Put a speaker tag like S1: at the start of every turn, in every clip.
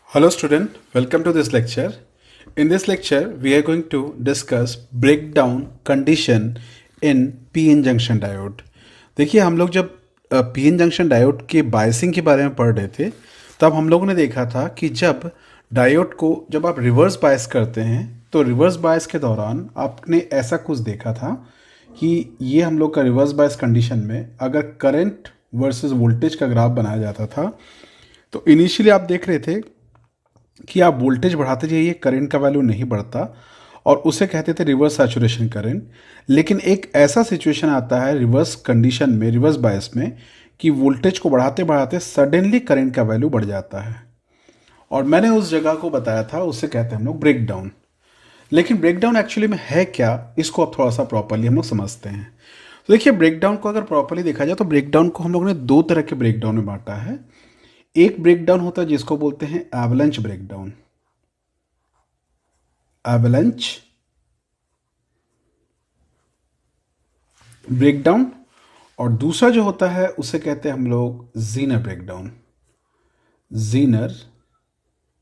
S1: Hello student, welcome to this lecture. In this lecture, we are going to discuss breakdown condition in p-n junction diode. देखिए हम लोग जब p-n junction diode के biasing के बारे में पढ़ रहे थे तब हम लोगों ने देखा था कि जब डायोड को जब आप रिवर्स बायस करते हैं तो रिवर्स बायस के दौरान आपने ऐसा कुछ देखा था कि ये हम लोग का रिवर्स बायस कंडीशन में अगर करंट वर्सेस वोल्टेज का ग्राफ बनाया जाता था तो इनिशियली आप देख रहे थे कि आप वोल्टेज बढ़ाते जाइए करंट का वैल्यू नहीं बढ़ता और उसे कहते थे रिवर्स सैचुरेशन करंट। लेकिन एक ऐसा सिचुएशन आता है रिवर्स कंडीशन में, रिवर्स बायस में, कि वोल्टेज को बढ़ाते बढ़ाते सडनली करंट का वैल्यू बढ़ जाता है और मैंने उस जगह को बताया था, उससे कहते हैं हम लोग ब्रेकडाउन। लेकिन ब्रेकडाउन एक्चुअली में है क्या, इसको अब थोड़ा सा प्रॉपरली हम लोग समझते हैं। तो देखिए ब्रेकडाउन को अगर प्रॉपरली देखा जाए तो ब्रेकडाउन को हम लोगों ने दो तरह के ब्रेकडाउन में बांटा है। एक ब्रेकडाउन होता है जिसको बोलते हैं एवलंच ब्रेकडाउन, एवलंच ब्रेकडाउन, और दूसरा जो होता है उसे कहते हैं हम लोग जीनर ब्रेकडाउन, जीनर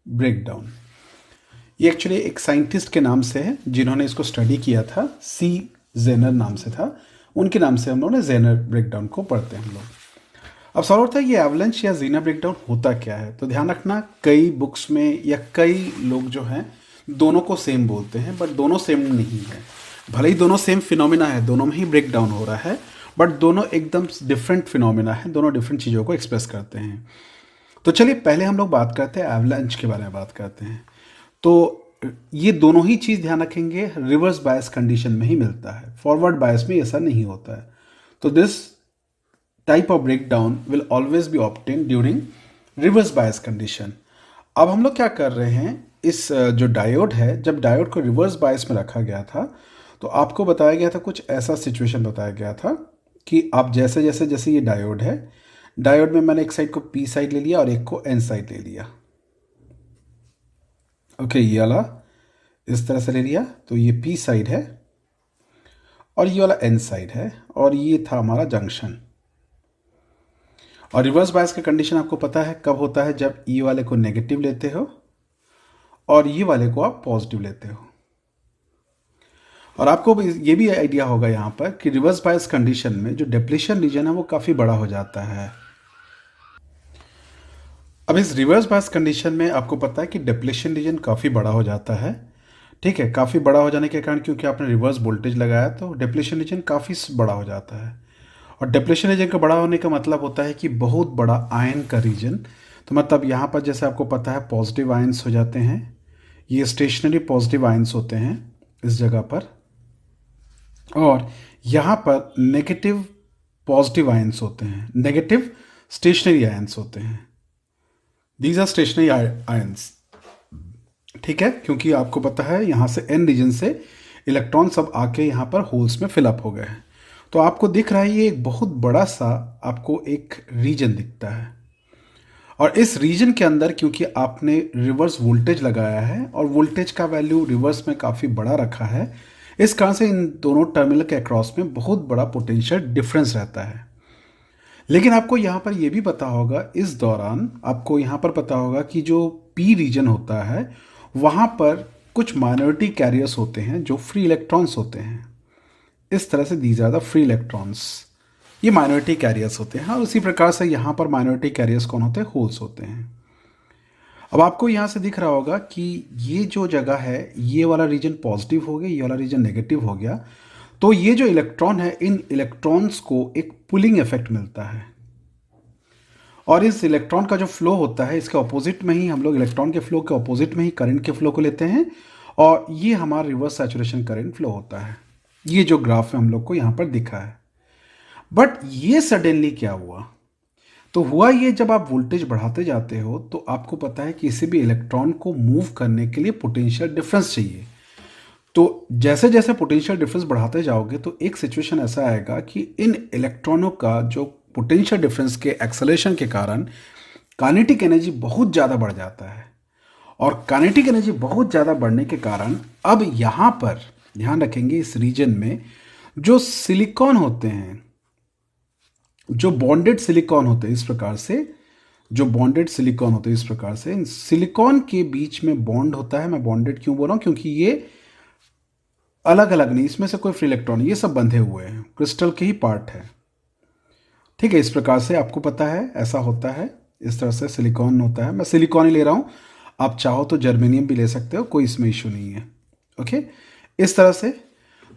S1: ब्रेकडाउन। ये एक्चुअली एक साइंटिस्ट के नाम से है जिन्होंने इसको स्टडी किया था, सी जेनर नाम से था, उनके नाम से हम लोग ने जेनर ब्रेकडाउन को पढ़ते हैं हम लोग। अब सवाल उठता है ये एवलंच या जीनर ब्रेकडाउन होता क्या है। तो ध्यान रखना, कई बुक्स में या कई लोग जो हैं दोनों को सेम बोलते हैं, बट दोनों सेम नहीं है। भले ही दोनों सेम फिनोमिना है, दोनों में ही ब्रेकडाउन हो रहा है, बट दोनों एकदम डिफरेंट फिनोमिना है, दोनों डिफरेंट चीज़ों को एक्सप्रेस करते हैं। तो चलिए पहले हम लोग बात करते हैं एवलंच के बारे में बात करते हैं। तो ये दोनों ही चीज़ ध्यान रखेंगे रिवर्स बायस कंडीशन में ही मिलता है, फॉरवर्ड बायस में ऐसा नहीं होता है। तो this type of breakdown will always be obtain during reverse bias condition. अब हम लोग क्या कर रहे हैं, इस जो डायोड है, जब डायोड को रिवर्स बायस में रखा गया था तो आपको बताया गया था, कुछ ऐसा सिचुएशन बताया गया था कि आप जैसे जैसे जैसे ये डायोड है, डायोड में मैंने एक साइड को पी साइड ले लिया और एक को एन साइड ले लिया। ओके, ये वाला इस तरह से ले लिया, तो ये पी साइड है और ये वाला एन साइड है और ये था हमारा जंक्शन। और रिवर्स बायस का कंडीशन आपको पता है कब होता है, जब ई वाले को नेगेटिव लेते हो और ये वाले को आप पॉजिटिव लेते हो। और आपको ये भी आइडिया होगा यहाँ पर कि रिवर्स बायस कंडीशन में जो डिप्लीशन रीजन है वो काफ़ी बड़ा हो जाता है। अब इस रिवर्स बायस कंडीशन में आपको पता है कि डिप्लीशन रीजन काफ़ी बड़ा हो जाता है। ठीक है, काफ़ी बड़ा हो जाने के कारण क्योंकि आपने रिवर्स वोल्टेज लगाया तो डिप्लीशन रीजन काफ़ी बड़ा हो जाता है। और डिप्लीशन रीजन का बड़ा होने का मतलब होता है कि बहुत बड़ा आयन का रीजन। तो मतलब यहाँ पर जैसे आपको पता है पॉजिटिव आयंस हो जाते हैं, ये स्टेशनरी पॉजिटिव आयंस होते हैं इस जगह पर, और यहाँ पर नेगेटिव पॉजिटिव आयंस होते हैं, नेगेटिव स्टेशनरी आयंस होते हैं। These are stationary ions. ठीक है, क्योंकि आपको पता है यहाँ से एन रीजन से इलेक्ट्रॉन सब आके यहाँ पर होल्स में फिलअप हो गए हैं। तो आपको दिख रहा है ये एक बहुत बड़ा सा आपको एक रीजन दिखता है, और इस रीजन के अंदर क्योंकि आपने रिवर्स वोल्टेज लगाया है और वोल्टेज का वैल्यू रिवर्स में काफ़ी बड़ा रखा है, इस कारण से इन दोनों टर्मिनल के अक्रॉस में बहुत बड़ा पोटेंशियल डिफरेंस रहता है। लेकिन आपको यहाँ पर यह भी पता होगा, इस दौरान आपको यहाँ पर पता होगा कि जो पी रीजन होता है वहाँ पर कुछ माइनॉरिटी कैरियर्स होते हैं जो फ्री इलेक्ट्रॉन्स होते हैं। इस तरह से these are the free electrons, ये माइनॉरिटी कैरियर्स होते हैं। और उसी प्रकार से यहाँ पर माइनॉरिटी कैरियर्स कौन होते हैं, होल्स होते हैं। अब आपको यहाँ से दिख रहा होगा कि ये जो जगह है, ये वाला रीजन पॉजिटिव हो गया, ये वाला रीजन नेगेटिव हो गया। तो ये जो इलेक्ट्रॉन है, इन इलेक्ट्रॉन्स को एक पुलिंग इफेक्ट मिलता है, और इस इलेक्ट्रॉन का जो फ्लो होता है इसके ऑपोजिट में ही हम लोग, इलेक्ट्रॉन के फ्लो के ऑपोजिट में ही करंट के फ्लो को लेते हैं, और ये हमारा रिवर्स सैचुरेशन करंट फ्लो होता है। ये जो ग्राफ है हम लोग को यहाँ पर दिखा है। बट ये सडनली क्या हुआ, तो हुआ ये, जब आप वोल्टेज बढ़ाते जाते हो तो आपको पता है कि किसी भी इलेक्ट्रॉन को मूव करने के लिए पोटेंशियल डिफरेंस चाहिए। तो जैसे जैसे पोटेंशियल डिफरेंस बढ़ाते जाओगे तो एक सिचुएशन ऐसा आएगा कि इन इलेक्ट्रॉनों का जो पोटेंशियल डिफरेंस के एक्सेलरेशन के कारण काइनेटिक एनर्जी बहुत ज़्यादा बढ़ जाता है, और काइनेटिक एनर्जी बहुत ज़्यादा बढ़ने के कारण अब यहाँ पर ध्यान रखेंगे, इस रीजन में जो सिलिकॉन होते हैं, जो बॉन्डेड सिलिकॉन होते हैं, इस प्रकार से जो बॉन्डेड सिलिकॉन होते हैं इस प्रकार से, इन सिलिकॉन के बीच में बॉन्ड होता है। मैं बॉन्डेड क्यों बोल रहा हूँ, क्योंकि ये अलग अलग नहीं, इसमें से कोई फ्री इलेक्ट्रॉन, ये सब बंधे हुए हैं, क्रिस्टल के ही पार्ट है। ठीक है, इस प्रकार से आपको पता है ऐसा होता है, इस तरह से सिलिकॉन होता है। मैं सिलिकॉन ही ले रहा हूँ, आप चाहो तो जर्मेनियम भी ले सकते हो, कोई इसमें इशू नहीं है। ओके, इस तरह से।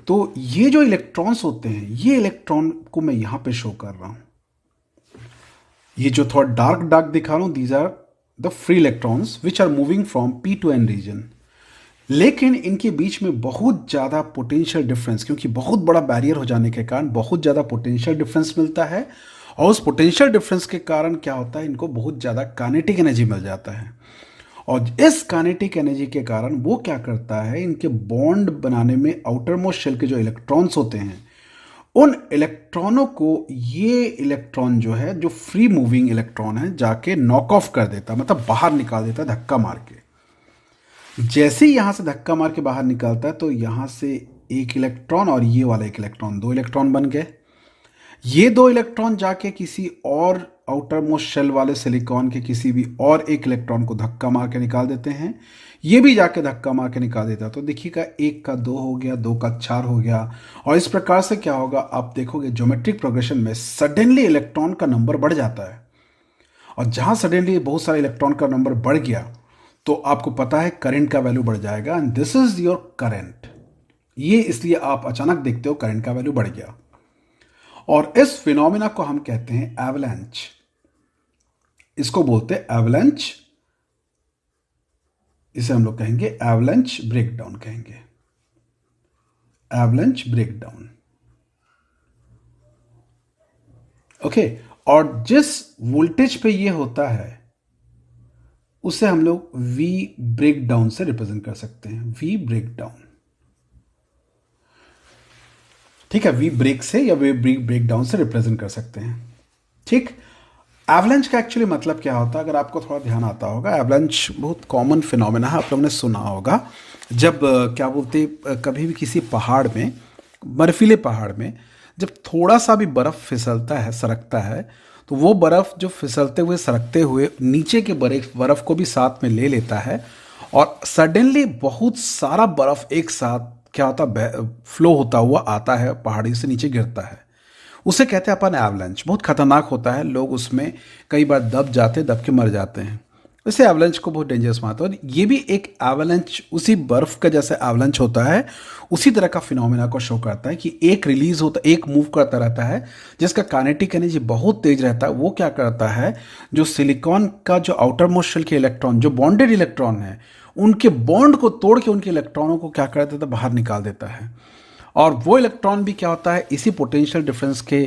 S1: तो ये जो इलेक्ट्रॉन्स होते हैं, ये इलेक्ट्रॉन को मैं यहां पे शो कर रहा हूं। ये जो थोड़ा डार्क डार्क दिखा रहा हूं, these are the free electrons which are moving from P to N region. लेकिन इनके बीच में बहुत ज़्यादा पोटेंशियल डिफरेंस, क्योंकि बहुत बड़ा बैरियर हो जाने के कारण बहुत ज़्यादा पोटेंशियल डिफरेंस मिलता है। और उस पोटेंशियल डिफरेंस के कारण क्या होता है, इनको बहुत ज़्यादा काइनेटिक एनर्जी मिल जाता है। और इस काइनेटिक एनर्जी के कारण वो क्या करता है, इनके बॉन्ड बनाने में आउटर मोस्ट शेल के जो इलेक्ट्रॉन्स होते हैं, उन इलेक्ट्रॉनों को ये इलेक्ट्रॉन जो है, जो फ्री मूविंग इलेक्ट्रॉन है, जाके नॉक ऑफ कर देता, मतलब बाहर निकाल देता है धक्का मार के। जैसे ही यहां से धक्का मार के बाहर निकलता है तो यहां से एक इलेक्ट्रॉन और ये वाला एक इलेक्ट्रॉन, दो इलेक्ट्रॉन बन गए। ये दो इलेक्ट्रॉन जाके किसी और आउटर मोस्ट शेल वाले सिलिकॉन के किसी भी और एक इलेक्ट्रॉन को धक्का मार के निकाल देते हैं। ये भी जाके धक्का मार के निकाल देता है। तो देखिएगा, एक का दो हो गया, दो का चार हो गया। और इस प्रकार से क्या होगा, आप देखोगे ज्योमेट्रिक प्रोग्रेशन में सडनली इलेक्ट्रॉन का नंबर बढ़ जाता है। और जहां सडनली बहुत सारे इलेक्ट्रॉन का नंबर बढ़ गया तो आपको पता है करंट का वैल्यू बढ़ जाएगा, and this is your current. ये इसलिए आप अचानक देखते हो करंट का वैल्यू बढ़ गया। और इस फिनोमिना को हम कहते हैं एवलांच। इसको बोलते हैं एवलांच। इसे हम लोग कहेंगे एवलांच ब्रेकडाउन, कहेंगे एवलांच ब्रेकडाउन। ओके, और जिस वोल्टेज पे ये होता है उसे हम लोग वी ब्रेकडाउन से रिप्रेजेंट कर सकते हैं, वी ब्रेकडाउन। ठीक है, वी ब्रेक से या वी ब्रेकडाउन से रिप्रेजेंट कर सकते हैं। ठीक, एवलांच का एक्चुअली मतलब क्या होता है, अगर आपको थोड़ा ध्यान आता होगा, एवलांच बहुत कॉमन फिनोमेना है, आप लोगों ने सुना होगा। जब क्या बोलते, कभी भी किसी पहाड़ में, बर्फीले पहाड़ में, जब थोड़ा सा भी बर्फ फिसलता है, सरकता है, तो वो बर्फ जो फिसलते हुए सरकते हुए नीचे के बर्फ को भी साथ में ले लेता है, और सडनली बहुत सारा बर्फ एक साथ क्या होता है, फ्लो होता हुआ आता है, पहाड़ी से नीचे गिरता है। उसे कहते हैं अपन एवलांच। बहुत खतरनाक होता है, लोग उसमें कई बार दब जाते, दब के मर जाते हैं। वैसे एवलांच को बहुत डेंजरस मानते हैं। और ये भी एक एवलांच, उसी बर्फ का जैसे एवलांच होता है, उसी तरह का फिनोमेना को शो करता है कि एक रिलीज होता, एक मूव करता रहता है, जिसका काइनेटिक एनर्जी बहुत तेज रहता है। वो क्या करता है, जो सिलिकॉन का जो आउटर मोस्ट शेल के इलेक्ट्रॉन, जो बॉन्डेड इलेक्ट्रॉन है, उनके बॉन्ड को तोड़ के उनके इलेक्ट्रॉनों को क्या कर देता है, बाहर निकाल देता है। और वो इलेक्ट्रॉन भी क्या होता है, इसी पोटेंशियल डिफरेंस के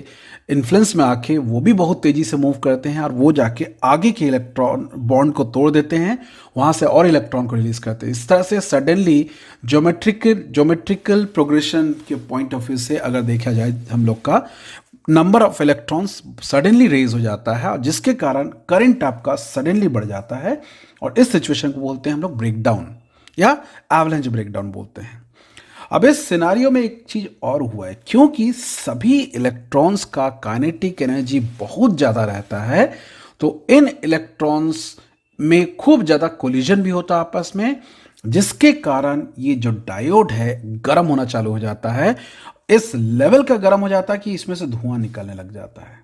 S1: इन्फ्लुएंस में आके वो भी बहुत तेजी से मूव करते हैं, और वो जाके आगे के इलेक्ट्रॉन बॉन्ड को तोड़ देते हैं, वहां से और इलेक्ट्रॉन को रिलीज करते हैं। इस तरह से सडनली ज्योमेट्रिकल प्रोग्रेशन के पॉइंट ऑफ व्यू से अगर देखा जाए, हम लोग का number of electrons suddenly raise हो जाता है, और जिसके कारण करंट आपका सडनली बढ़ जाता है। और इस सिचुएशन को बोलते हैं हम लोग ब्रेकडाउन या एवलांच ब्रेकडाउन बोलते हैं। अब इस सिनारियो में एक चीज और हुआ है, क्योंकि सभी इलेक्ट्रॉन्स का काइनेटिक एनर्जी बहुत ज्यादा रहता है, तो इन इलेक्ट्रॉन्स में खूब ज्यादा कोलिजन भी होता है आपस में, जिसके कारण ये जो डायोड है गर्म होना चालू हो जाता है। इस लेवल का गर्म हो जाता है कि इसमें से धुआं निकलने लग जाता है,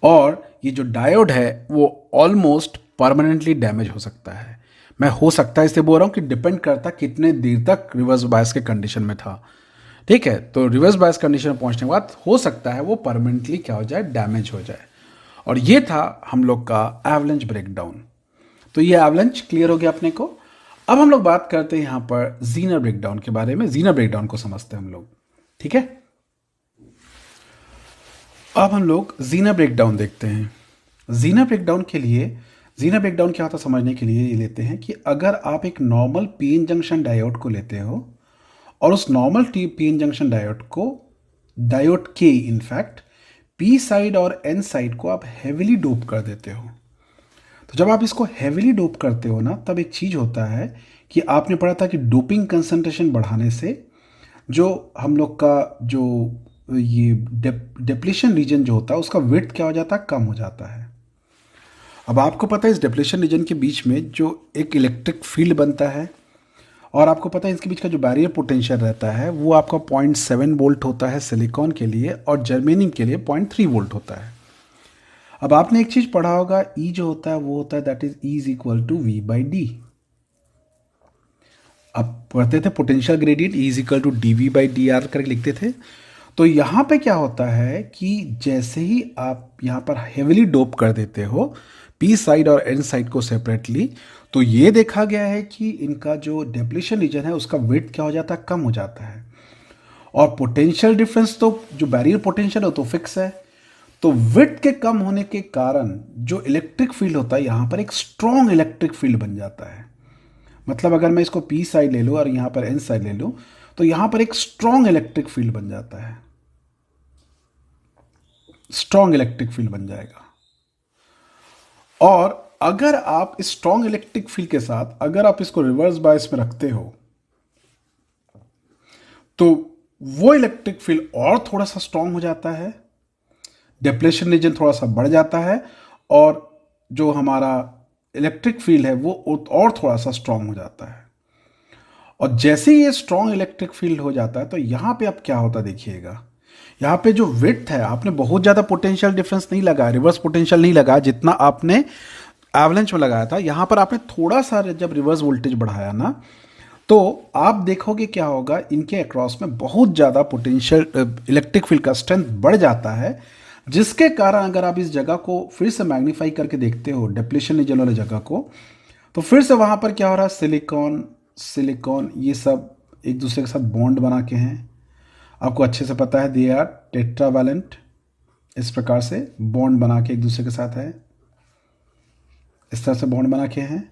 S1: और ये जो डायोड है वो ऑलमोस्ट परमानेंटली डैमेज हो सकता है। मैं हो सकता है इससे बोल रहा हूं कि डिपेंड करता कितने देर तक रिवर्स बायस के कंडीशन में था। ठीक है, तो रिवर्स बायस कंडीशन में पहुंचने के बाद हो सकता है वो परमानेंटली क्या हो जाए, डैमेज हो जाए। और ये था हम लोग का एवलांच ब्रेकडाउन। तो ये एवलांच क्लियर हो गया अपने को। अब हम लोग बात करते हैं यहां पर जीनर ब्रेकडाउन के बारे में। जीनर ब्रेकडाउन को समझते हैं हम लोग। ठीक है, अब हम लोग जीनर ब्रेकडाउन देखते हैं। जीनर ब्रेकडाउन के लिए, जीनर ब्रेकडाउन क्या होता है समझने के लिए ये लेते हैं कि अगर आप एक नॉर्मल पीएन जंक्शन डायोड को लेते हो, और उस नॉर्मल पीएन जंक्शन डायोड के इनफैक्ट पी साइड और एन साइड को आप हेविली डोप कर देते हो। तो जब आप इसको हेविली डोप करते हो ना, तब एक चीज होता है कि आपने पढ़ा था कि डोपिंग कंसंट्रेशन बढ़ाने से जो हम लोग का जो ये डेप्लीशन रीजन जो होता है, उसका विड्थ क्या हो जाता है, कम हो जाता है। अब आपको पता है इस डिप्लेशन रीजन के बीच में जो एक इलेक्ट्रिक फील्ड बनता है, और आपको पता है इसके बीच का जो बैरियर पोटेंशियल रहता है वो आपका 0.7 वोल्ट होता है सिलिकॉन के लिए, और जर्मेनियम के लिए 0.3 वोल्ट होता है। अब आपने एक चीज पढ़ा होगा, ई जो होता है वो होता है that is E is equal to V by D. अब पढ़ते थे potential gradient E is equal to D V by D R करके लिखते थे। तो यहाँ पे क्या होता है कि जैसे ही आप यहाँ पर हेविली डोप कर देते हो पी साइड और एन साइड को सेपरेटली, तो ये देखा गया है कि इनका जो डिप्लेशन रीजन है उसका वेट क्या हो जाता है, कम हो जाता है। और पोटेंशियल डिफरेंस तो जो बैरियर पोटेंशियल है तो फिक्स है, तो विड्थ के कम होने के कारण जो इलेक्ट्रिक फील्ड होता है यहाँ पर एक स्ट्रॉन्ग इलेक्ट्रिक फील्ड बन जाता है। मतलब अगर मैं इसको पी साइड ले लूँ और यहाँ पर एन साइड ले लूँ तो यहाँ पर एक स्ट्रॉन्ग इलेक्ट्रिक फील्ड बन जाता है, स्ट्रॉन्ग इलेक्ट्रिक फील्ड बन जाएगा। और अगर आप इस स्ट्रॉन्ग इलेक्ट्रिक फील्ड के साथ अगर आप इसको रिवर्स बायस में रखते हो तो वो इलेक्ट्रिक फील्ड और थोड़ा सा स्ट्रॉन्ग हो जाता है, डिप्लेशन रीजन थोड़ा सा बढ़ जाता है, और जो हमारा इलेक्ट्रिक फील्ड है वो और थोड़ा सा स्ट्रॉन्ग हो जाता है। और जैसे ही ये स्ट्रॉन्ग इलेक्ट्रिक फील्ड हो जाता है तो यहाँ पे अब क्या होता देखिएगा, यहाँ पे जो विड्थ है आपने बहुत ज़्यादा पोटेंशियल डिफरेंस नहीं लगाया, रिवर्स पोटेंशियल नहीं लगाया जितना आपने एवलेंच में लगाया था। यहाँ पर आपने थोड़ा सा जब रिवर्स वोल्टेज बढ़ाया ना तो आप देखोगे क्या होगा, इनके अक्रॉस में बहुत ज़्यादा पोटेंशियल इलेक्ट्रिक फील्ड का स्ट्रेंथ बढ़ जाता है, जिसके कारण अगर आप इस जगह को फिर से मैग्नीफाई करके देखते हो डिप्लेशन रीजन वाले जगह को, तो फिर से वहाँ पर क्या हो रहा है, सिलिकॉन सिलिकॉन ये सब एक दूसरे के साथ बॉन्ड बना के हैं। आपको अच्छे से पता है दे आर टेट्रावैलेंट, इस प्रकार से बॉन्ड बना के एक दूसरे के साथ है, इस तरह से बॉन्ड बना के हैं।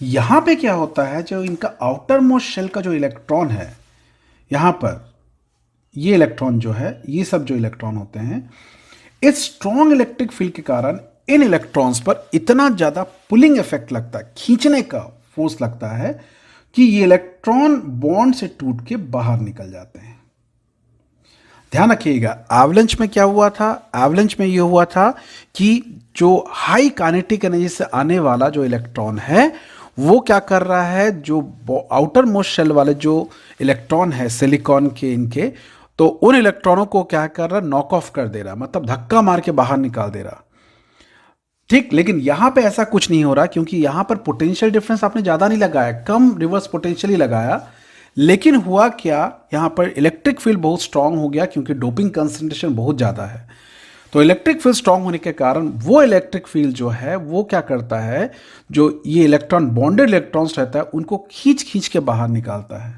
S1: यहाँ पे क्या होता है, जो इनका आउटर मोस्ट शेल का जो इलेक्ट्रॉन है, यहाँ पर ये इलेक्ट्रॉन जो है, ये सब जो इलेक्ट्रॉन होते हैं, इस स्ट्रॉन्ग इलेक्ट्रिक फील्ड के कारण इन इलेक्ट्रॉन्स पर इतना ज़्यादा पुलिंग इफेक्ट लगता है, खींचने का फोर्स लगता है कि ये इलेक्ट्रॉन बॉन्ड से टूट के बाहर निकल जाते हैं। ध्यान रखिएगा एवलेंच में क्या हुआ था, एवलेंच में ये हुआ था कि जो हाई काइनेटिक एनर्जी से आने वाला जो इलेक्ट्रॉन है वो क्या कर रहा है, जो आउटर मोस्ट शेल वाले जो इलेक्ट्रॉन है सिलिकॉन के इनके, तो उन इलेक्ट्रॉनों को क्या कर रहा है, नॉक ऑफ कर दे रहा, मतलब धक्का मार के बाहर निकाल दे रहा। ठीक, लेकिन यहां पे ऐसा कुछ नहीं हो रहा क्योंकि यहां पर पोटेंशियल डिफरेंस आपने ज्यादा नहीं लगाया, कम रिवर्स पोटेंशियल ही लगाया। लेकिन हुआ क्या, यहां पर इलेक्ट्रिक फील्ड बहुत स्ट्रांग हो गया क्योंकि डोपिंग कंसंट्रेशन बहुत ज्यादा है। तो इलेक्ट्रिक फील्ड स्ट्रांग होने के कारण वो इलेक्ट्रिक फील्ड जो है वो क्या करता है, जो ये इलेक्ट्रॉन बॉन्डेड इलेक्ट्रॉन्स रहता है उनको खींच खींच के बाहर निकालता है,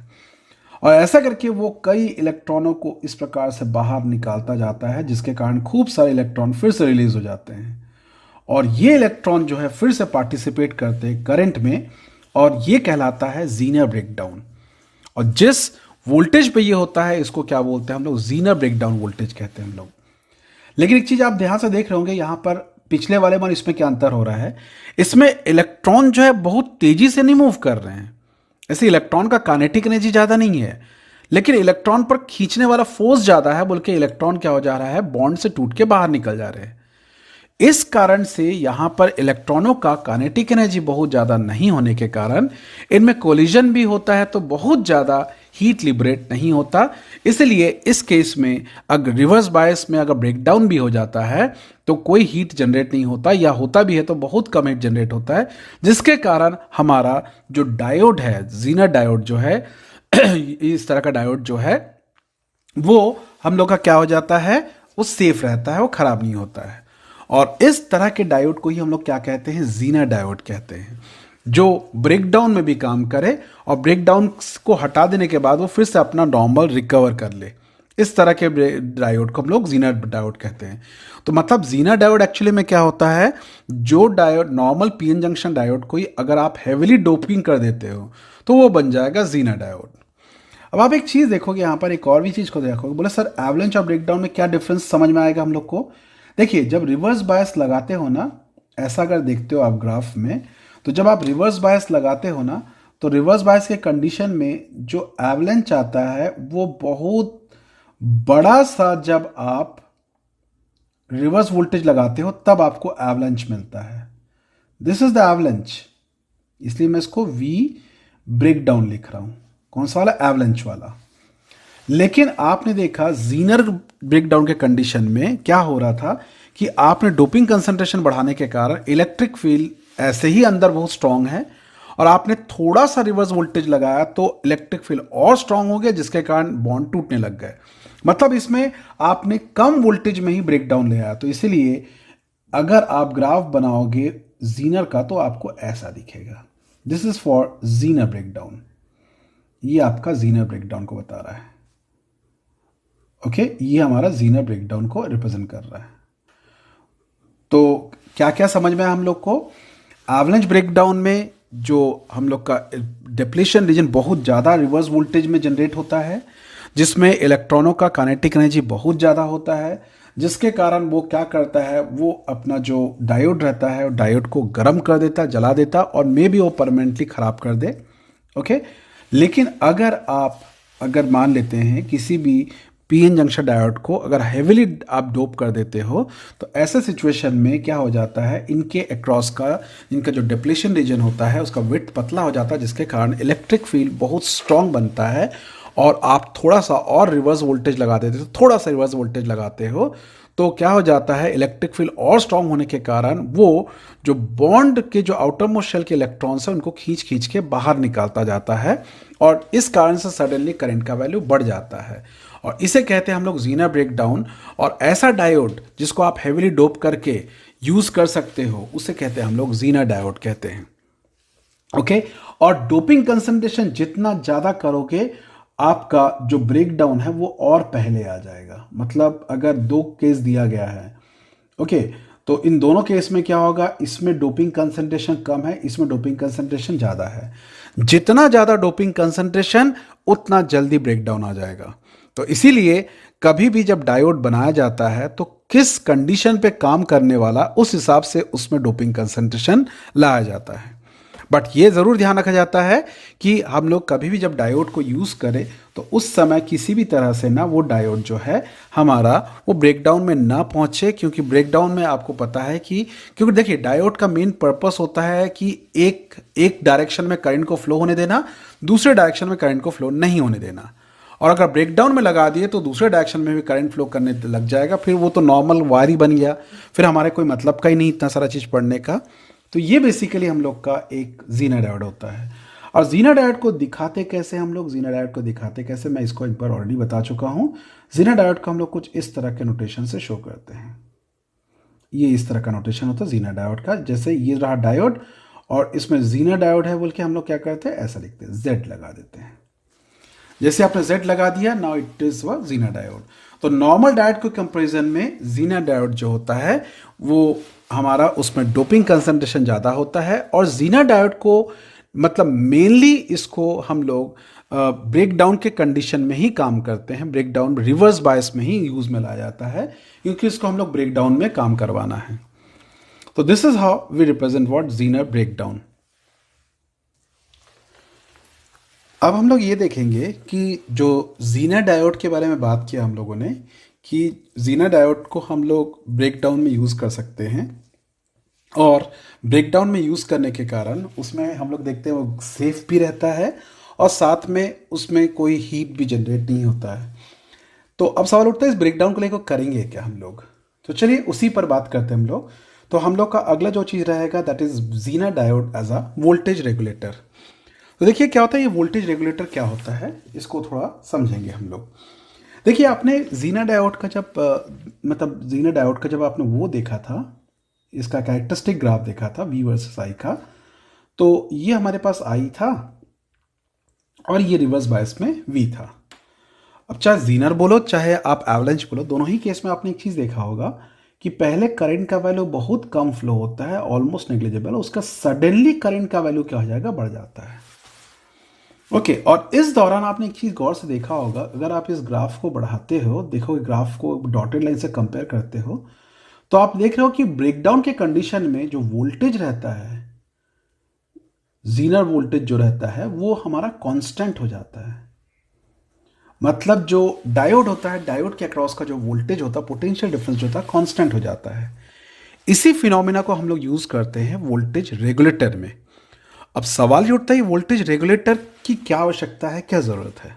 S1: और ऐसा करके वो कई इलेक्ट्रॉनों को इस प्रकार से बाहर निकालता जाता है, जिसके कारण खूब सारे इलेक्ट्रॉन फिर से रिलीज हो जाते हैं, और ये इलेक्ट्रॉन जो है फिर से पार्टिसिपेट करते हैं करंट में, और ये कहलाता है जीनर ब्रेकडाउन। और जिस वोल्टेज पे ये होता है इसको क्या बोलते हैं हम लोग, जीनर ब्रेकडाउन वोल्टेज कहते हैं हम लोग। लेकिन एक चीज आप ध्यान से देख रहे होंगे यहां पर पिछले वाले में इसमें क्या अंतर हो रहा है, इसमें इलेक्ट्रॉन जो है बहुत तेजी से नहीं मूव कर रहे हैं, ऐसे इलेक्ट्रॉन का काइनेटिक एनर्जी ज्यादा नहीं है, लेकिन इलेक्ट्रॉन पर खींचने वाला फोर्स ज्यादा है, बोल के इलेक्ट्रॉन क्या हो जा रहा है, बॉन्ड से टूट के बाहर निकल जा रहे हैं। इस कारण से यहां पर इलेक्ट्रॉनों का काइनेटिक एनर्जी बहुत ज्यादा नहीं होने के कारण इनमें कोलिजन भी होता है तो बहुत ज्यादा हीट लिबरेट नहीं होता। इसलिए इस केस में अगर रिवर्स बायस में अगर ब्रेकडाउन भी हो जाता है तो कोई हीट जनरेट नहीं होता, या होता भी है तो बहुत कम हीट जनरेट होता है, जिसके कारण हमारा जो डायोड है, जीनर डायोड जो है इस तरह का डायोड जो है वो हम लोग का क्या हो जाता है, वो सेफ रहता है, वो खराब नहीं होता है। और इस तरह के डायोड को ही हम लोग क्या कहते हैं, जीनर डायोड कहते हैं, जो ब्रेकडाउन में भी काम करे और ब्रेकडाउन को हटा देने के बाद वो फिर से अपना नॉर्मल रिकवर कर ले। इस तरह के डायोड को हम लोग जीनर डायोड कहते हैं। तो मतलब जीनर डायोड एक्चुअली में क्या होता है, जो diode normal PN junction diode को ही अगर आप हेविली डोपिंग कर देते हो तो वो बन जाएगा जीनर डायोड। अब आप एक चीज देखोगे, यहाँ पर एक और भी चीज को देखोगे, बोले सर एवलेंच और ब्रेकडाउन में क्या डिफरेंस समझ में आएगा हम लोग को। देखिए जब रिवर्स बायस लगाते हो ना, ऐसा अगर देखते हो आप ग्राफ में, तो जब आप रिवर्स बायस लगाते हो ना तो रिवर्स बायस के कंडीशन में जो एवलेंच आता है वो बहुत बड़ा सा, जब आप रिवर्स वोल्टेज लगाते हो तब आपको एवलेंच मिलता है। दिस इज द एवलेंच, इसलिए मैं इसको वी ब्रेक डाउन लिख रहा हूं। कौन सा वाला? एवलेंच वाला। लेकिन आपने देखा जीनर ब्रेकडाउन के कंडीशन में क्या हो रहा था कि आपने डोपिंग कंसंट्रेशन बढ़ाने के कारण इलेक्ट्रिक फील्ड ऐसे ही अंदर बहुत स्ट्रांग है, और आपने थोड़ा सा रिवर्स वोल्टेज लगाया तो इलेक्ट्रिक फील्ड और स्ट्रांग हो गया, जिसके कारण बॉन्ड टूटने लग गए। मतलब इसमें आपने कम वोल्टेज में ही ब्रेकडाउन ले आया। तो इसीलिए अगर आप ग्राफ बनाओगे जीनर का तो आपको ऐसा दिखेगा। This is for Zener breakdown. ये आपका जीनर ब्रेकडाउन को बता रहा है। ओके, ये हमारा जीनर ब्रेकडाउन को रिप्रेजेंट कर रहा है। तो क्या क्या समझ में आया हम लोग को? एवलेंच ब्रेकडाउन में जो हम लोग का डिप्लीशन रीजन बहुत ज़्यादा रिवर्स वोल्टेज में जनरेट होता है, जिसमें इलेक्ट्रॉनों का काइनेटिक एनर्जी बहुत ज़्यादा होता है, जिसके कारण वो क्या करता है, वो अपना जो डायोड रहता है डायोड को गर्म कर देता, जला देता, और मे भी वो परमानेंटली ख़राब कर दे। ओके, लेकिन अगर मान लेते हैं किसी भी पीएन जंक्शन डायोड को अगर हेविली आप डोप कर देते हो, तो ऐसे सिचुएशन में क्या हो जाता है, इनके अक्रॉस का इनका जो डिप्लीशन रीजन होता है उसका विड्थ पतला हो जाता है, जिसके कारण इलेक्ट्रिक फील्ड बहुत स्ट्रांग बनता है। और आप थोड़ा सा और रिवर्स वोल्टेज लगा देते हो, थोड़ा सा रिवर्स वोल्टेज लगाते हो, तो क्या हो जाता है, इलेक्ट्रिक फील्ड और स्ट्रांग होने के कारण वो जो बॉन्ड के जो आउटर मोस्ट शेल के इलेक्ट्रॉन्स हैं उनको खींच खींच के बाहर निकालता जाता है, और इस कारण से सडनली करंट का वैल्यू बढ़ जाता है, और इसे कहते हैं हम लोग जीनर ब्रेकडाउन। और ऐसा डायोड जिसको आप हेविली डोप करके यूज कर सकते हो उसे कहते हैं हम लोग जीनर डायोड कहते हैं। ओके, और डोपिंग कंसंट्रेशन जितना ज्यादा करोगे आपका जो ब्रेकडाउन है वो और पहले आ जाएगा। मतलब अगर दो केस दिया गया है, ओके, तो इन दोनों केस में क्या होगा, इसमें डोपिंग कंसंट्रेशन कम है, इसमें डोपिंग कंसंट्रेशन ज़्यादा है। जितना ज़्यादा डोपिंग कंसंट्रेशन उतना जल्दी ब्रेकडाउन आ जाएगा। तो इसीलिए कभी भी जब डायोड बनाया जाता है तो किस कंडीशन पे काम करने वाला उस हिसाब से उसमें डोपिंग कंसंट्रेशन लाया जाता है। बट ये ज़रूर ध्यान रखा जाता है कि हम लोग कभी भी जब डायोड को यूज़ करें तो उस समय किसी भी तरह से ना वो डायोड जो है हमारा वो ब्रेकडाउन में ना पहुंचे, क्योंकि ब्रेकडाउन में आपको पता है कि क्योंकि देखिए डायोड का मेन पर्पस होता है कि एक डायरेक्शन में करंट को फ्लो होने देना, दूसरे डायरेक्शन में करंट को फ्लो नहीं होने देना। और अगर ब्रेकडाउन में लगा दिए तो दूसरे डायरेक्शन में भी करंट फ्लो करने लग जाएगा, फिर वो तो नॉर्मल वायर ही बन गया, फिर हमारे कोई मतलब का ही नहीं इतना सारा चीज़ पढ़ने का। तो ये बेसिकली हम लोग का एक जीनर डायोड होता है। और जीनर डायोड को दिखाते कैसे हम लोग, जीनर डायोड को दिखाते कैसे मैं इसको एक बार ऑलरेडी बता चुका हूँ। जीनर डायोड को हम लोग कुछ इस तरह के नोटेशन से शो करते हैं। ये इस तरह का नोटेशन होता है जीनर डायोड का। जैसे ये रहा डायोड और इसमें जीनर डायोड है बोल के हम लोग क्या करते हैं, ऐसा लिखते हैं, जेड लगा देते हैं। जैसे आपने जेड लगा दिया, नाउ इट इज व जीनर डायोड। तो नॉर्मल डायोड के कंपैरिजन में जीनर डायोड जो होता है वो हमारा उसमें डोपिंग कंसंट्रेशन ज़्यादा होता है। और जीनर डायोड को मतलब मेनली इसको हम लोग ब्रेक डाउन के कंडीशन में ही काम करते हैं, ब्रेक डाउन रिवर्स बायस में ही यूज में लाया जाता है, क्योंकि इसको हम लोग ब्रेक डाउन में काम करवाना है। तो this is how we represent what Zener break down. अब हम लोग ये देखेंगे कि जो जीनर डायोड के बारे में बात किया हम लोगों ने कि जीनर डायोड को हम लोग ब्रेक डाउन में यूज़ कर सकते हैं, और ब्रेक डाउन में यूज़ करने के कारण उसमें हम लोग देखते हैं वो सेफ भी रहता है और साथ में उसमें कोई हीट भी जनरेट नहीं होता है। तो अब सवाल उठता है इस ब्रेक डाउन को लेकर करेंगे क्या हम लोग। तो चलिए उसी पर बात करते हैं हम लोग। तो हम लोग का अगला जो चीज़ रहेगा that is Zener diode as a voltage regulator. तो देखिए क्या होता है, ये वोल्टेज रेगुलेटर क्या होता है इसको थोड़ा समझेंगे हम लोग। देखिए आपने जीनर डायोड का जब जीनर डायोड का जब आपने वो देखा था, इसका कैरेक्टरिस्टिक ग्राफ देखा था वी वर्सेस आई का, तो ये हमारे पास आई था और ये रिवर्स बायस में वी था। अब चाहे जीनर बोलो चाहे आप एवलेंच बोलो, दोनों ही केस में आपने एक चीज़ देखा होगा कि पहले करंट का वैल्यू बहुत कम फ्लो होता है, ऑलमोस्ट नेग्लिजिबल, उसका सडनली करंट का वैल्यू क्या हो जाएगा, बढ़ जाता है। ओके और इस दौरान आपने एक चीज़ गौर से देखा होगा, अगर आप इस ग्राफ को बढ़ाते हो, देखोगे ग्राफ को डॉटेड लाइन से कंपेयर करते हो, तो आप देख रहे हो कि ब्रेकडाउन के कंडीशन में जो वोल्टेज रहता है, जीनर वोल्टेज जो रहता है वो हमारा कांस्टेंट हो जाता है। मतलब जो डायोड होता है, डायोड के अक्रॉस का जो वोल्टेज होता है, पोटेंशियल डिफरेंस जो होता है कांस्टेंट हो जाता है। इसी फिनोमिना को हम लोग यूज़ करते हैं वोल्टेज रेगुलेटर में। अब सवाल ये उठता है वोल्टेज रेगुलेटर की क्या आवश्यकता है, क्या ज़रूरत है।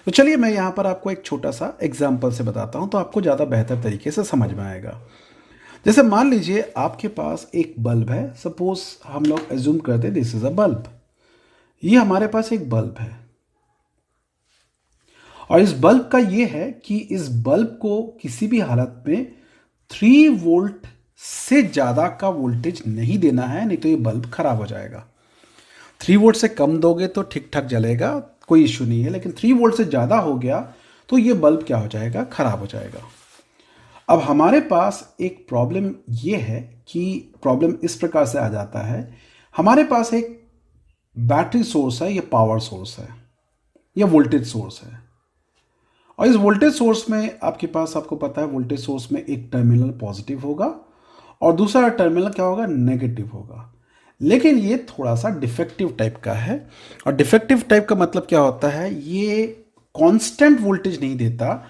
S1: तो चलिए मैं यहाँ पर आपको एक छोटा सा एग्जाम्पल से बताता हूँ तो आपको ज़्यादा बेहतर तरीके से समझ में आएगा। जैसे मान लीजिए आपके पास एक बल्ब है, सपोज हम लोग एज्यूम करते हैं दिस इज अ बल्ब। ये हमारे पास एक बल्ब है और इस बल्ब का ये है कि इस बल्ब को किसी भी हालत में 3 वोल्ट से ज़्यादा का वोल्टेज नहीं देना है, नहीं तो ये बल्ब खराब हो जाएगा। 3 वोल्ट से कम दोगे तो ठीक ठाक जलेगा, कोई इश्यू नहीं है, लेकिन 3 वोल्ट से ज़्यादा हो गया तो ये बल्ब क्या हो जाएगा, खराब हो जाएगा। अब हमारे पास एक प्रॉब्लम ये है कि प्रॉब्लम इस प्रकार से आ जाता है, हमारे पास एक बैटरी सोर्स है या पावर सोर्स है या वोल्टेज सोर्स है और इस वोल्टेज सोर्स में आपके पास, आपको पता है वोल्टेज सोर्स में एक टर्मिनल पॉजिटिव होगा और दूसरा टर्मिनल क्या होगा, नेगेटिव होगा। लेकिन ये थोड़ा सा डिफेक्टिव टाइप का है और डिफेक्टिव टाइप का मतलब क्या होता है, ये कांस्टेंट वोल्टेज नहीं देता,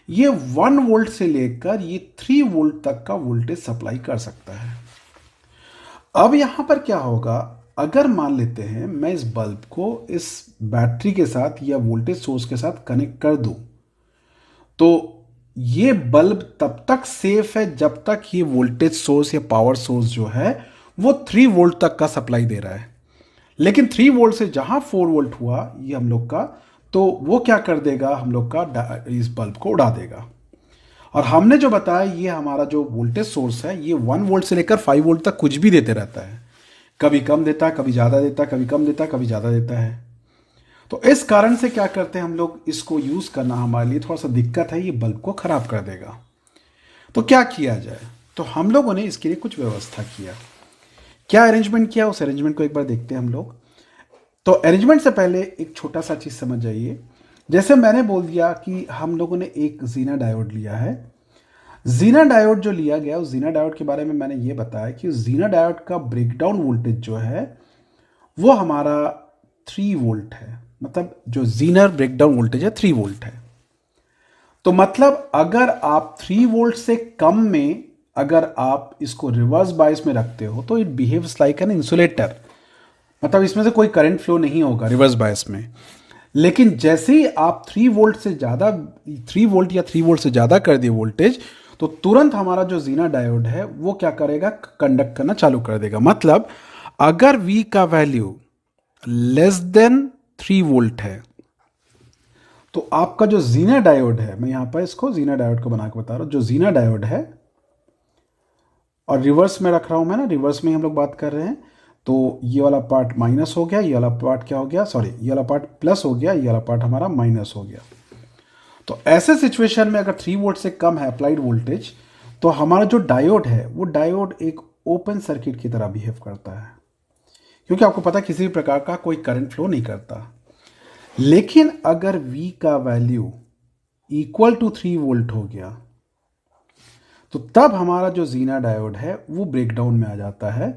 S1: ये 1 वोल्ट से लेकर ये 3 वोल्ट तक का वोल्टेज सप्लाई कर सकता है। अब यहां पर क्या होगा, अगर मान लेते हैं मैं इस बल्ब को इस बैटरी के साथ या वोल्टेज सोर्स के साथ कनेक्ट कर दूं तो ये बल्ब तब तक सेफ है जब तक ये वोल्टेज सोर्स या पावर सोर्स जो है वो 3 वोल्ट तक का सप्लाई दे रहा है। लेकिन 3 वोल्ट से जहां 4 वोल्ट हुआ ये हम लोग का, तो वो क्या कर देगा, हम लोग का इस बल्ब को उड़ा देगा। और हमने जो बताया ये हमारा जो वोल्टेज सोर्स है ये 1 वोल्ट से लेकर 5 वोल्ट तक कुछ भी देते रहता है, कभी कम देता है, कभी ज़्यादा देता है, कभी कम देता है, कभी ज़्यादा देता है। तो इस कारण से क्या करते हैं हम लोग, इसको यूज़ करना हमारे लिए थोड़ा सा दिक्कत है, ये बल्ब को ख़राब कर देगा। तो क्या किया जाए, तो हम लोगों ने इसके लिए कुछ व्यवस्था किया। क्या अरेंजमेंट किया, उस अरेंजमेंट को एक बार देखते हैं हम लोग। तो अरेंजमेंट से पहले एक छोटा सा चीज़ समझ जाइए। जैसे मैंने बोल दिया कि हम लोगों ने एक जीना डायोड लिया है। जीना डायोड जो लिया गया, उस जीना डायोड के बारे में मैंने ये बताया कि उस जीना डायोड का ब्रेकडाउन वोल्टेज जो है वो हमारा 3 वोल्ट है। मतलब जो जीनर ब्रेकडाउन वोल्टेज है 3 वोल्ट है। तो मतलब अगर आप 3 वोल्ट से कम में अगर आप इसको रिवर्स बायस में रखते हो तो it behaves like an insulator, मतलब इसमें से कोई करंट फ्लो नहीं होगा रिवर्स बायस में। लेकिन जैसे ही आप 3 वोल्ट से ज़्यादा, 3 वोल्ट या 3 वोल्ट से ज़्यादा कर दिए वोल्टेज, तो तुरंत हमारा जो जीना डायोड है वो क्या करेगा, कंडक्ट करना चालू कर देगा। मतलब अगर V का वैल्यू लेस देन 3 वोल्ट है तो आपका जो जीना डायोड है, मैं यहां पर इसको जीना डायोड को बना के बता रहा हूं, जो जीना डायोड है और रिवर्स में रख रहा हूं मैं ना, रिवर्स में हम लोग बात कर रहे हैं, तो ये वाला पार्ट माइनस हो गया, ये वाला पार्ट क्या हो गया, सॉरी ये वाला पार्ट प्लस हो गया, ये वाला पार्ट हमारा माइनस हो गया। तो ऐसे सिचुएशन में अगर 3 वोल्ट से कम है अप्लाइड वोल्टेज, तो हमारा जो डायोड है वो डायोड एक ओपन सर्किट की तरह बिहेव करता है, क्योंकि आपको पता है किसी भी प्रकार का कोई करंट फ्लो नहीं करता। लेकिन अगर V का वैल्यू इक्वल टू 3 वोल्ट हो गया तो तब हमारा जो जीना डायोड है वो ब्रेकडाउन में आ जाता है।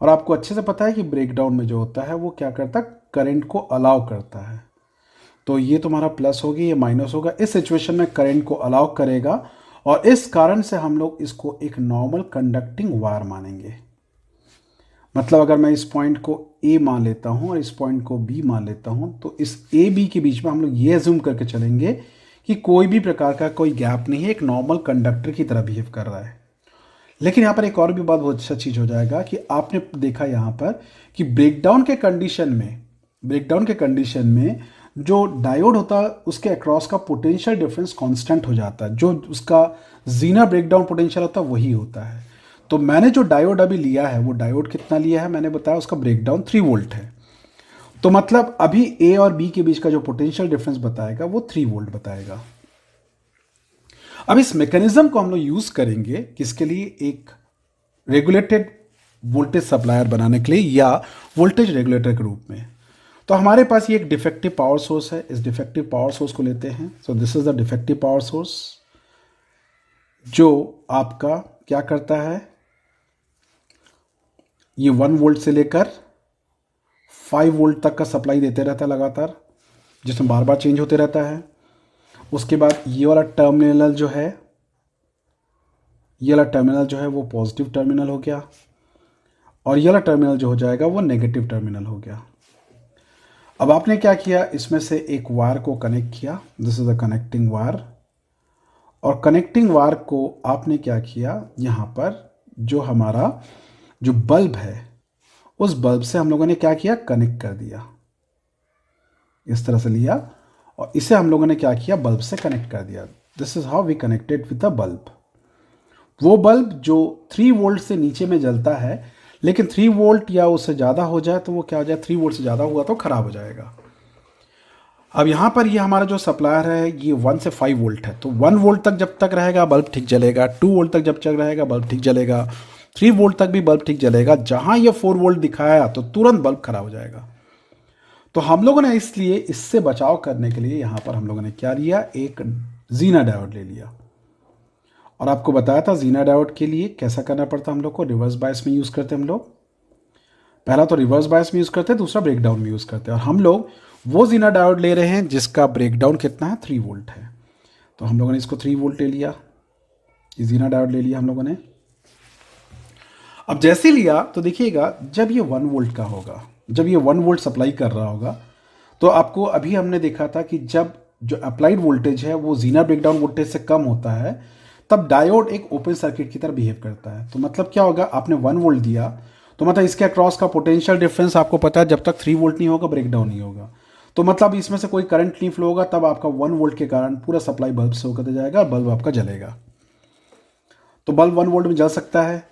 S1: और आपको अच्छे से पता है कि ब्रेकडाउन में जो होता है वो क्या करता है, करंट को अलाउ करता है। तो ये तुम्हारा प्लस होगी, ये माइनस होगा, इस सिचुएशन में करंट को अलाउ करेगा और इस कारण से हम लोग इसको एक नॉर्मल कंडक्टिंग वायर मानेंगे। मतलब अगर मैं इस पॉइंट को A मान लेता हूं और इस पॉइंट को B मान लेता हूं, तो इस A B के बीच में हम लोग ये अज्यूम करके चलेंगे कि कोई भी प्रकार का कोई गैप नहीं है, एक नॉर्मल कंडक्टर की तरह बिहेव कर रहा है। लेकिन यहाँ पर एक और भी बात बहुत अच्छा चीज़ हो जाएगा कि आपने देखा यहाँ पर कि ब्रेकडाउन के कंडीशन में जो डायोड होता है उसके अक्रॉस का पोटेंशियल डिफरेंस कांस्टेंट हो जाता है, जो उसका जीना ब्रेकडाउन पोटेंशियल होता है वही होता है। तो मैंने जो डायोड अभी लिया है वो डायोड कितना लिया है, मैंने बताया उसका ब्रेकडाउन 3 वोल्ट है। तो मतलब अभी A और B के बीच का जो पोटेंशियल डिफरेंस बताएगा वो 3 वोल्ट बताएगा। अब इस मैकेनिज्म को हम लोग यूज करेंगे किसके लिए, एक रेगुलेटेड वोल्टेज सप्लायर बनाने के लिए या वोल्टेज रेगुलेटर के रूप में। तो हमारे पास ये एक डिफेक्टिव पावर सोर्स है, इस डिफेक्टिव पावर सोर्स को लेते हैं। So this is the defective power source जो आपका क्या करता है, ये 1 वोल्ट से लेकर 5 वोल्ट तक का सप्लाई देते रहता है लगातार, जिसमें बार बार चेंज होते रहता है। उसके बाद ये वाला टर्मिनल जो है ये वाला टर्मिनल जो है वो पॉजिटिव टर्मिनल हो गया और ये वाला टर्मिनल जो हो जाएगा वो नेगेटिव टर्मिनल हो गया। अब आपने क्या किया, इसमें से एक वायर को कनेक्ट किया, this is the connecting wire, और कनेक्टिंग वायर को आपने क्या किया, यहाँ पर जो हमारा जो बल्ब है उस बल्ब से हम लोगों ने क्या किया, कनेक्ट कर दिया, इस तरह से लिया और इसे हम लोगों ने क्या किया, बल्ब से कनेक्ट कर दिया। This is how we connected with the bulb. वो बल्ब जो 3 वोल्ट से नीचे में जलता है, लेकिन 3 वोल्ट या उससे ज़्यादा हो जाए तो वो क्या हो जाए, 3 वोल्ट से ज़्यादा हुआ तो ख़राब हो जाएगा। अब यहाँ पर ये हमारा जो सप्लायर है ये 1 से 5 वोल्ट है, तो 1 वोल्ट तक जब तक रहेगा बल्ब ठीक जलेगा, 2 वोल्ट तक जब तक रहेगा बल्ब ठीक जलेगा, 3 वोल्ट तक भी बल्ब ठीक जलेगा। जहाँ ये 4 वोल्ट दिखाया तो तुरंत बल्ब खराब हो जाएगा। तो हम लोगों ने इसलिए इससे बचाव करने के लिए यहाँ पर हम लोगों ने क्या लिया, एक जीना डायोड ले लिया। और आपको बताया था जीना डायोड के लिए कैसा करना पड़ता हम लोग को, रिवर्स बायस में यूज़ करते हम लोग। पहला तो रिवर्स बायस में यूज़ करते हैं, दूसरा ब्रेकडाउन में यूज़ करते हैं। और हम लोग वो जीना डायोड ले रहे हैं जिसका ब्रेकडाउन कितना है, 3 वोल्ट है। तो हम लोगों ने इसको 3 वोल्ट ले लिया, ये जीना डायोड ले लिया हम लोगों ने। अब जैसे लिया तो देखिएगा जब ये 1 वोल्ट का होगा, जब ये 1 वोल्ट सप्लाई कर रहा होगा, तो आपको अभी हमने देखा था कि जब जो अप्लाइड वोल्टेज है वो जीना ब्रेकडाउन वोल्टेज से कम होता है, तब डायोड एक ओपन सर्किट की तरह बिहेव करता है। तो मतलब क्या होगा, आपने 1 वोल्ट दिया तो मतलब इसके अक्रॉस का पोटेंशियल डिफरेंस आपको पता है, जब तक 3 वोल्ट नहीं होगा ब्रेकडाउन नहीं होगा। तो मतलब इसमें से कोई करंट नहीं फ्लो होगा, तब आपका 1 वोल्ट के कारण पूरा सप्लाई बल्ब से होकर जाएगा और बल्ब आपका जलेगा। तो बल्ब 1 वोल्ट में जल सकता है।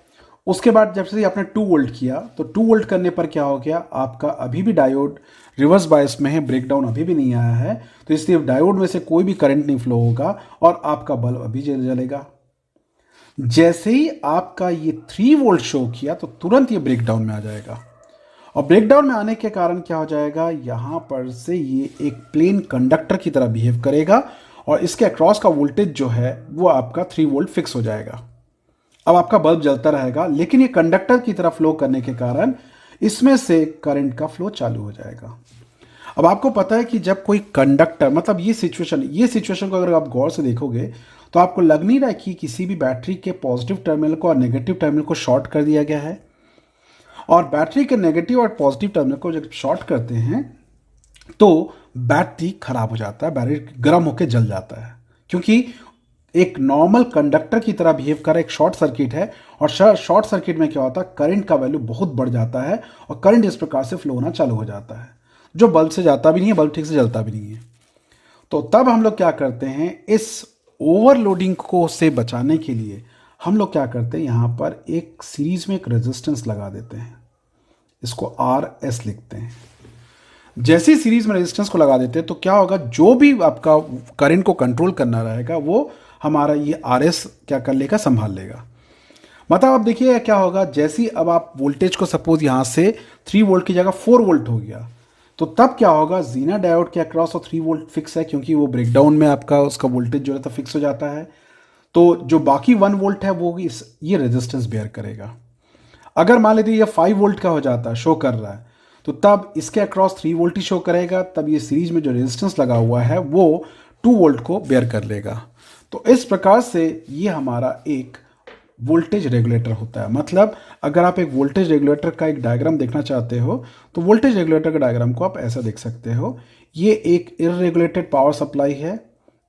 S1: उसके बाद जब से आपने 2 वोल्ट किया तो 2 वोल्ट करने पर क्या हो गया, आपका अभी भी डायोड रिवर्स बायस में है, ब्रेकडाउन अभी भी नहीं आया है, तो इसलिए डायोड में से कोई भी करंट नहीं फ्लो होगा और आपका बल्ब अभी जलेगा। जैसे ही आपका ये 3 वोल्ट शो किया तो तुरंत ये ब्रेकडाउन में आ जाएगा। और ब्रेकडाउन में आने के कारण क्या हो जाएगा, यहां पर से ये एक प्लेन कंडक्टर की तरह बिहेव करेगा और इसके अक्रॉस का वोल्टेज जो है वो आपका 3 वोल्ट फिक्स हो जाएगा। अब आपका बल्ब जलता रहेगा, लेकिन ये कंडक्टर की तरफ फ्लो करने के कारण इसमें से करंट का फ्लो चालू हो जाएगा। अब आपको पता है कि जब कोई कंडक्टर, मतलब ये सिचुएशन को अगर आप गौर से देखोगे तो आपको लग नहीं रहा है कि किसी भी बैटरी के पॉजिटिव टर्मिनल को और नेगेटिव टर्मिनल को शॉर्ट कर दिया गया है। और बैटरी के नेगेटिव और पॉजिटिव टर्मिनल को जब शॉर्ट करते हैं तो बैटरी खराब हो जाता है, बैटरी गर्म होकर जल जाता है, क्योंकि एक नॉर्मल कंडक्टर की तरह बिहेव कर एक शॉर्ट सर्किट है। और शॉर्ट सर्किट में क्या होता है, करंट का वैल्यू बहुत बढ़ जाता है और करंट इस प्रकार से फ्लो होना चालू हो जाता है, जो बल्ब से जाता भी नहीं है, बल्ब ठीक से जलता भी नहीं है। तो तब हम लोग क्या करते हैं, इस ओवरलोडिंग को से बचाने के लिए हम लोग क्या करते हैं, यहाँ पर एक सीरीज में एक रेजिस्टेंस लगा देते हैं, इसको RS लिखते हैं। जैसे सीरीज में रेजिस्टेंस को लगा देते हैं तो क्या होगा, जो भी आपका करंट को कंट्रोल करना रहेगा वो हमारा ये RS क्या कर लेगा, संभाल लेगा। मतलब आप देखिए क्या होगा, जैसे ही अब आप वोल्टेज को सपोज यहाँ से 3 वोल्ट की जगह 4 वोल्ट हो गया, तो तब क्या होगा, जीना डायोड के अक्रॉस 3 वोल्ट फिक्स है, क्योंकि वो ब्रेकडाउन में आपका उसका वोल्टेज जो है फिक्स हो जाता है। तो जो बाकी 1 वोल्ट है वो ये रेजिस्टेंस बेयर करेगा। अगर मान लीजिए ये 5 वोल्ट का हो जाता है, शो कर रहा है, तो तब इसके अक्रॉस 3 वोल्ट ही शो करेगा, तब ये सीरीज में जो रेजिस्टेंस लगा हुआ है वो 2 वोल्ट को बेयर कर लेगा। तो इस प्रकार से ये हमारा एक वोल्टेज रेगुलेटर होता है। मतलब अगर आप एक वोल्टेज रेगुलेटर का एक डायग्राम देखना चाहते हो तो वोल्टेज रेगुलेटर का डायग्राम को आप ऐसा देख सकते हो। ये एक इररेगुलेटेड पावर सप्लाई है,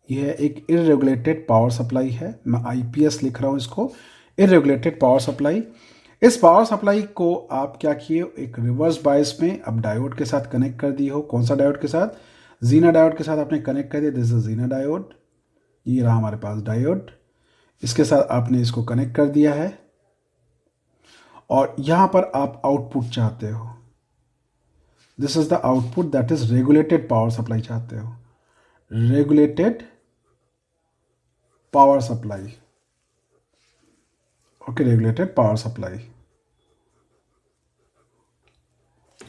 S1: यह एक इररेगुलेटेड पावर सप्लाई है, मैं IPS लिख रहा हूँ इसको, इररेगुलेटेड पावर सप्लाई। इस पावर सप्लाई को आप क्या किए, एक रिवर्स बायस में अब डायोड के साथ कनेक्ट कर दी हो। कौन सा डायोड के साथ, जीना डायोड के साथ आपने कनेक्ट कर दिया, दिस इज जीना डायोड, ये रहा हमारे पास डायोड, इसके साथ आपने इसको कनेक्ट कर दिया है। और यहां पर आप आउटपुट चाहते हो, this is the output, that is regulated power supply चाहते हो, regulated power supply, okay, regulated power supply,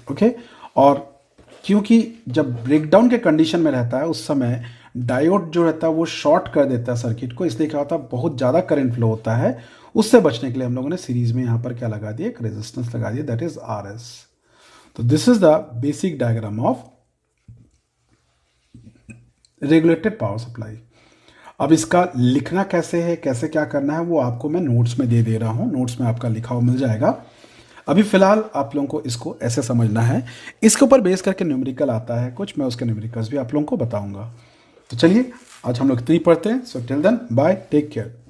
S1: okay. और क्योंकि जब ब्रेकडाउन के कंडीशन में रहता है उस समय डायोड जो रहता है वो शॉर्ट कर देता है सर्किट को, इसलिए क्या होता है, बहुत ज़्यादा करंट फ्लो होता है। उससे बचने के लिए हम लोगों ने सीरीज में यहाँ पर क्या लगा दिया, एक रेजिस्टेंस लगा दिया, दैट इज RS। तो this is the basic diagram of regulated power supply. अब इसका लिखना कैसे है, कैसे क्या करना है, वो आपको मैं नोट्स में दे दे रहा हूँ, नोट्स में आपका लिखा हुआ मिल जाएगा। अभी फिलहाल आप लोगों को इसको ऐसे समझना है। इसके ऊपर बेस करके न्यूमेरिकल आता है कुछ, मैं उसके न्यूमेरिकल्स भी आप लोगों को बताऊंगा। तो चलिए आज हम लोग इतनी पढ़ते हैं। So till then bye, take care.